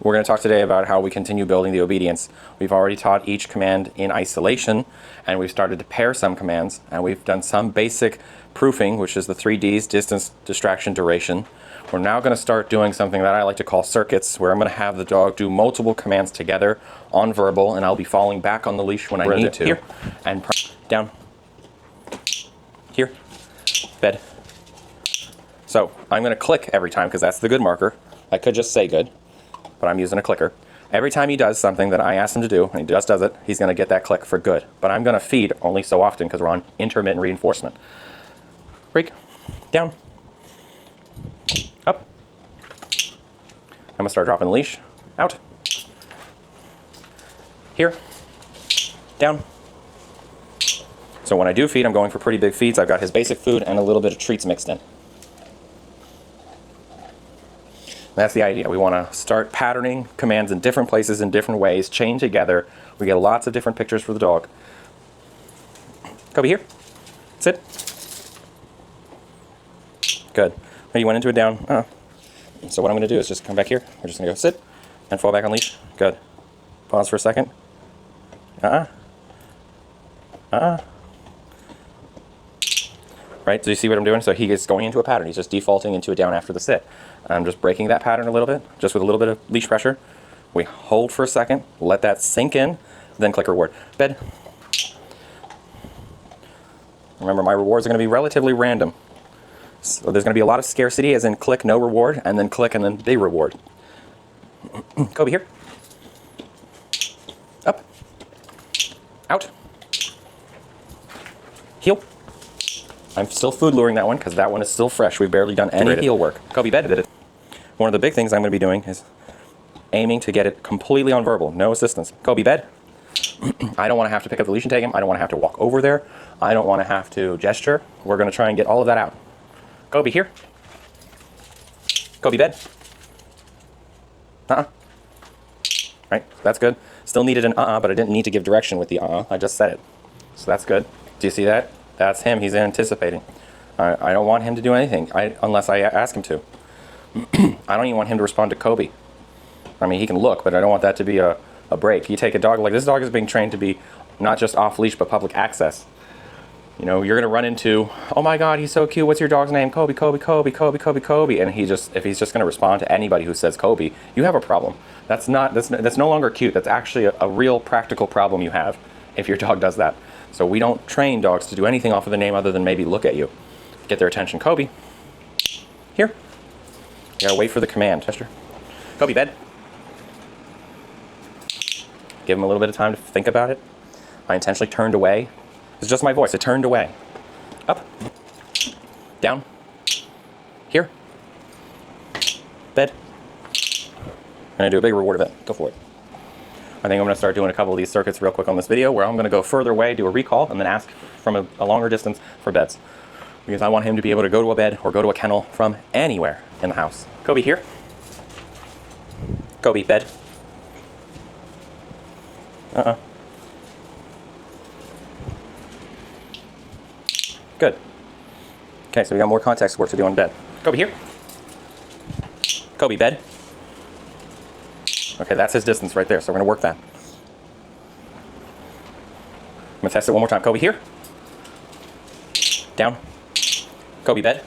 We're going to talk today about how we continue building the obedience. We've already taught each command in isolation, and we've started to pair some commands, and we've done some basic proofing, which is the 3 Ds, distance, distraction, duration. We're now going to start doing something that I like to call circuits, where I'm going to have the dog do multiple commands together on verbal, and I'll be falling back on the leash when I need to. Here, and down. Here, bed. So I'm going to click every time because that's the good marker. I could just say good, but I'm using a clicker. Every time he does something that I asked him to do, and he just does it, he's going to get that click for good. But I'm going to feed only so often because we're on intermittent reinforcement. Break, down, up. I'm going to start dropping the leash, out. Here, down. So when I do feed, I'm going for pretty big feeds. I've got his basic food and a little bit of treats mixed in. That's the idea. We want to start patterning commands in different places in different ways, chain together. We get lots of different pictures for the dog. Koby, here. Sit. Good. Oh, you went into it down. So what I'm going to do is just come back here. We're just going to go sit and fall back on leash. Good. Pause for a second. Right, so you see what I'm doing? So he is going into a pattern. He's just defaulting into a down after the sit. I'm just breaking that pattern a little bit, just with a little bit of leash pressure. We hold for a second, let that sink in, then click reward. Bed. Remember, my rewards are going to be relatively random. So there's going to be a lot of scarcity, as in click, no reward, and then click, and then they reward. Koby, here. Up. Out. Heel. I'm still food luring that one because that one is still fresh. We've barely done any heel work. Koby, bed. Did it. One of the big things I'm going to be doing is aiming to get it completely on verbal, no assistance. Koby, bed. I don't want to have to pick up the leash and take him. I don't want to have to walk over there. I don't want to have to gesture. We're going to try and get all of that out. Koby, here. Koby, bed. Right, that's good. Still needed an but I didn't need to give direction with the I just said it. So that's good. Do you see that? That's him. He's anticipating. I don't want him to do anything unless I ask him to. I don't even want him to respond to Koby. I mean, he can look, but I don't want that to be a break. You take a dog like this dog is being trained to be not just off leash, but public access. You know, you're going to run into, oh my God, he's so cute. What's your dog's name? Koby, Koby, Koby, Koby, Koby, Koby. And if he's just going to respond to anybody who says Koby, you have a problem. That's no longer cute. That's actually a real practical problem you have if your dog does that. So we don't train dogs to do anything off of the name other than maybe look at you. Get their attention. Koby, here. You gotta wait for the command. Gesture. Koby, bed. Give him a little bit of time to think about it. I intentionally turned away. It's just my voice. It turned away. Up. Down. Here. Bed. I'm gonna do a big reward event. Go for it. I think I'm going to start doing a couple of these circuits real quick on this video, where I'm going to go further away, do a recall, and then ask from a longer distance for beds. Because I want him to be able to go to a bed or go to a kennel from anywhere in the house. Koby, here. Koby, bed. Good. Okay, so we got more context work to do on bed. Koby, here. Koby, bed. Okay, that's his distance right there, so we're going to work that. I'm going to test it one more time. Koby, here. Down. Koby, bed.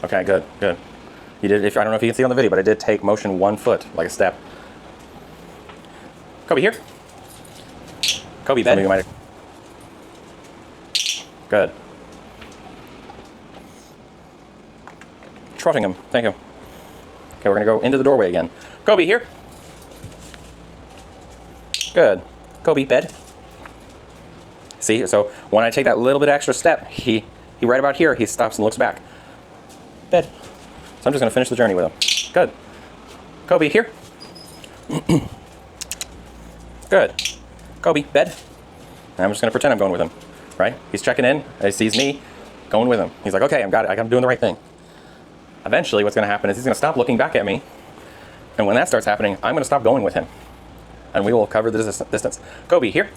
Okay, good, good. You did. I don't know if you can see it on the video, but I did take motion 1 foot, like a step. Koby, here. Koby, bed. Good. Trotting him. Thank you. Okay, we're going to go into the doorway again. Koby, here. Good. Koby, bed. See, so when I take that little bit extra step, he right about here, he stops and looks back. Bed. So I'm just going to finish the journey with him. Good. Koby, here. Good. Koby, bed. And I'm just going to pretend I'm going with him, right? He's checking in. He sees me going with him. He's like, okay, I'm doing the right thing. Eventually, what's going to happen is he's going to stop looking back at me. And when that starts happening, I'm going to stop going with him. And we will cover the distance. Koby, here.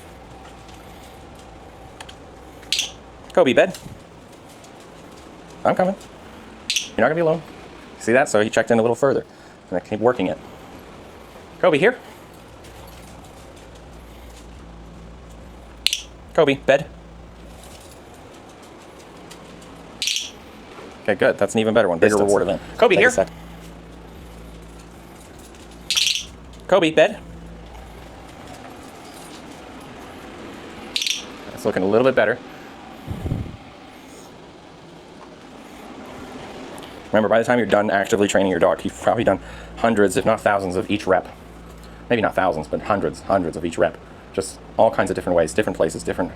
Koby, bed. I'm coming. You're not going to be alone. See that? So he checked in a little further. And I keep working it. Koby, here. Koby, bed. Okay, good. That's an even better one. Bigger reward event. Koby, here. Koby, bed. That's looking a little bit better. Remember, by the time you're done actively training your dog, you've probably done hundreds, if not thousands, of each rep. Maybe not thousands, but hundreds of each rep. Just all kinds of different ways, different places, different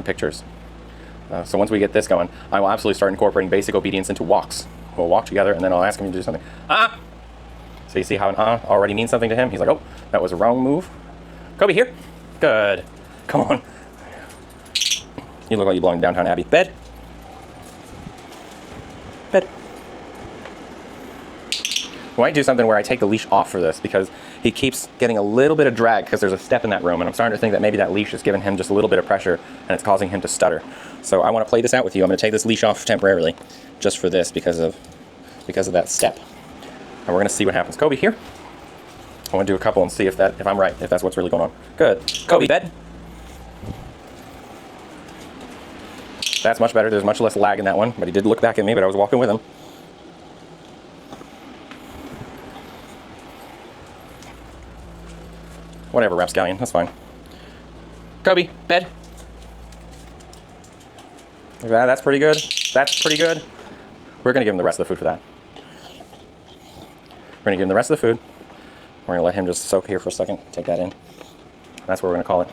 pictures. So once we get this going, I will absolutely start incorporating basic obedience into walks. We'll walk together, and then I'll ask him to do something. Ah! So you see how an already means something to him? He's like, oh, that was a wrong move. Koby, here. Good. Come on. You look like you belong in downtown Abbey. Bed. Bed. We might do something where I take the leash off for this because he keeps getting a little bit of drag because there's a step in that room, and I'm starting to think that maybe that leash is giving him just a little bit of pressure and it's causing him to stutter. So I want to play this out with you. I'm going to take this leash off temporarily just for this because of that step. And we're going to see what happens. Koby, here. I want to do a couple and see if I'm right, if that's what's really going on. Good. Koby, bed. That's much better. There's much less lag in that one, but he did look back at me, but I was walking with him. Whatever, rapscallion, that's fine. Koby, bed. That's pretty good. That's pretty good. We're going to give him the rest of the food for that. We're going to give him the rest of the food. We're going to let him just soak here for a second, take that in. That's what we're going to call it.